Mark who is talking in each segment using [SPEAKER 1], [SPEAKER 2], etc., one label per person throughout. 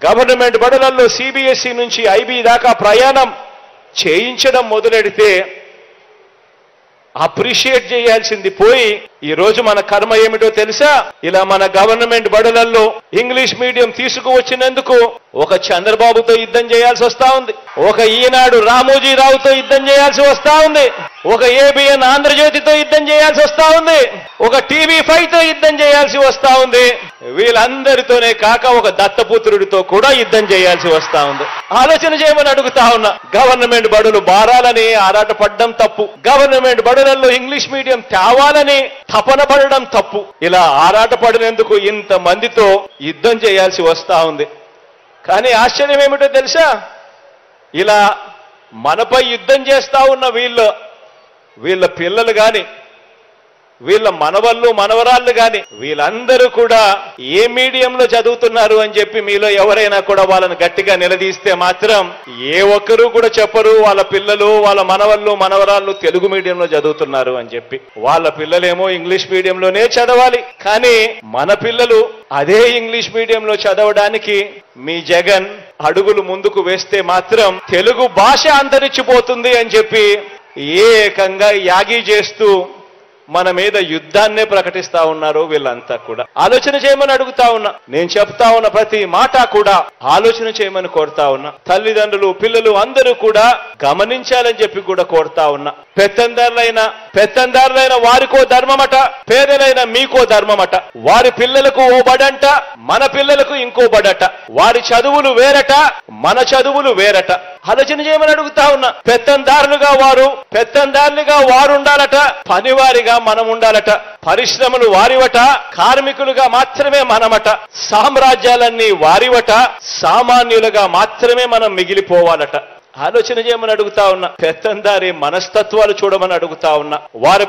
[SPEAKER 1] Government బడులలో CBSE నుంచి IB దాకా ప్రయాణం చేయించడం మొదలెడితే అప్రిషియేట్ చేయాల్సింది పోయి ఈ రోజు మన కర్మ ఏమిటో తెలుసా? ఇలా మన గవర్నమెంట్ బడులలో ఇంగ్లీష్ మీడియం తీసుకువచ్చినందుకు ఒక చంద్రబాబుతో యుద్ధం చేయాల్సి వస్తా ఉంది, ఒక ఈనాడు రామోజీరావుతో యుద్ధం చేయాల్సి వస్తా ఉంది, ఒక ఏబిఎన్ ఆంధ్రజ్యోతితో యుద్ధం చేయాల్సి వస్తా ఉంది, ఒక TV5తో యుద్ధం చేయాల్సి వస్తా ఉంది. వీళ్ళందరితోనే కాక ఒక దత్తపుత్రుడితో కూడా యుద్ధం చేయాల్సి వస్తా ఉంది. ఆలోచన చేయమని అడుగుతా ఉన్నా. గవర్నమెంట్ బడులు బారాలని ఆరాటపడడం తప్పు, గవర్నమెంట్ బడులలో ఇంగ్లీష్ మీడియం తేవాలని తపన పడడం తప్పు. ఇలా ఆరాటపడినందుకు ఇంతమందితో యుద్ధం చేయాల్సి వస్తా ఉంది. కానీ ఆశ్చర్యం ఏమిటో తెలుసా? ఇలా మనపై యుద్ధం చేస్తా ఉన్న వీళ్ళ పిల్లలు గాని, వీళ్ళ మనవళ్ళు మనవరాళ్ళు గాని వీళ్ళందరూ కూడా ఏ మీడియంలో చదువుతున్నారు అని చెప్పి మీలో ఎవరైనా కూడా వాళ్ళని గట్టిగా నిలదీస్తే మాత్రం ఏ ఒక్కరూ కూడా చెప్పరు వాళ్ళ పిల్లలు వాళ్ళ మనవళ్ళు మనవరాళ్ళు తెలుగు మీడియంలో చదువుతున్నారు అని చెప్పి. వాళ్ళ పిల్లలేమో ఇంగ్లీష్ మీడియంలోనే చదవాలి, కానీ మన పిల్లలు అదే ఇంగ్లీష్ మీడియంలో చదవడానికి మీ జగన్ అడుగులు ముందుకు వేస్తే మాత్రం తెలుగు భాష అంతరించిపోతుంది అని చెప్పి ఏకంగా యాగి చేస్తూ మన మీద యుద్ధాన్నే ప్రకటిస్తా ఉన్నారు వీళ్ళంతా కూడా. ఆలోచన చేయమని అడుగుతా ఉన్నా. నేను చెప్తా ఉన్న ప్రతి మాట కూడా ఆలోచన చేయమని కోరుతా ఉన్నా. తల్లిదండ్రులు పిల్లలు అందరూ కూడా గమనించాలని చెప్పి కూడా కోరుతా ఉన్నా. పెత్తందారులైన వారికో ధర్మమట, పేదలైన మీకో ధర్మమట. వారి పిల్లలకు ఓ బడంట, మన పిల్లలకు ఇంకో బడట. వారి చదువులు వేరట, మన చదువులు వేరట. ఆలోచన చేయమని అడుగుతా ఉన్నా. పెత్తందారులుగా వారు ఉండాలట, పనివారిగా మనం ఉండాలట. పరిశ్రమలు వారివట, కార్మికులుగా మాత్రమే మనమట. సామ్రాజ్యాలన్నీ వారివట, సామాన్యులుగా మాత్రమే మనం మిగిలిపోవాలట. ఆలోచన చేయమని అడుగుతా ఉన్నా. పెత్తందారి మనస్తత్వాలు చూడమని అడుగుతా ఉన్నా. వారి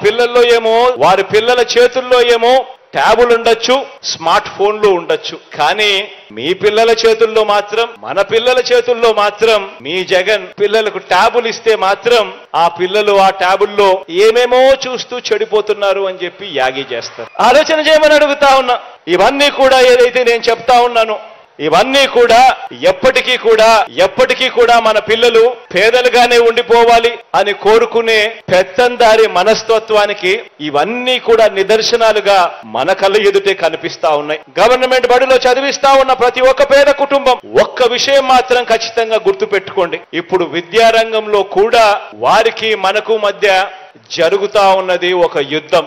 [SPEAKER 1] పిల్లల చేతుల్లో ఏమో ట్యాబులు ఉండొచ్చు, స్మార్ట్ ఫోన్లు ఉండొచ్చు, కానీ మీ పిల్లల చేతుల్లో మాత్రం, మన పిల్లల చేతుల్లో మాత్రం మీ జగన్ పిల్లలకు ట్యాబులు ఇస్తే మాత్రం ఆ పిల్లలు ఆ ట్యాబుల్లో ఏమేమో చూస్తూ చెడిపోతున్నారు అని చెప్పి యాగి చేస్తారు. ఆలోచన చేయమని అడుగుతా ఉన్నా. ఇవన్నీ కూడా ఏదైతే నేను చెప్తా ఉన్నానో ఇవన్నీ కూడా ఎప్పటికీ కూడా మన పిల్లలు పేదలుగానే ఉండిపోవాలి అని కోరుకునే పెత్తందారి మనస్తత్వానికి ఇవన్నీ కూడా నిదర్శనాలుగా మన కళ్ళ ఎదుటే కనిపిస్తా ఉన్నాయి. గవర్నమెంట్ బడిలో చదివిస్తా ఉన్న ప్రతి ఒక్క పేద కుటుంబం ఒక్క విషయం మాత్రం ఖచ్చితంగా గుర్తుపెట్టుకోండి. ఇప్పుడు విద్యారంగంలో కూడా వారికి మనకు మధ్య జరుగుతా ఉన్నది ఒక యుద్ధం.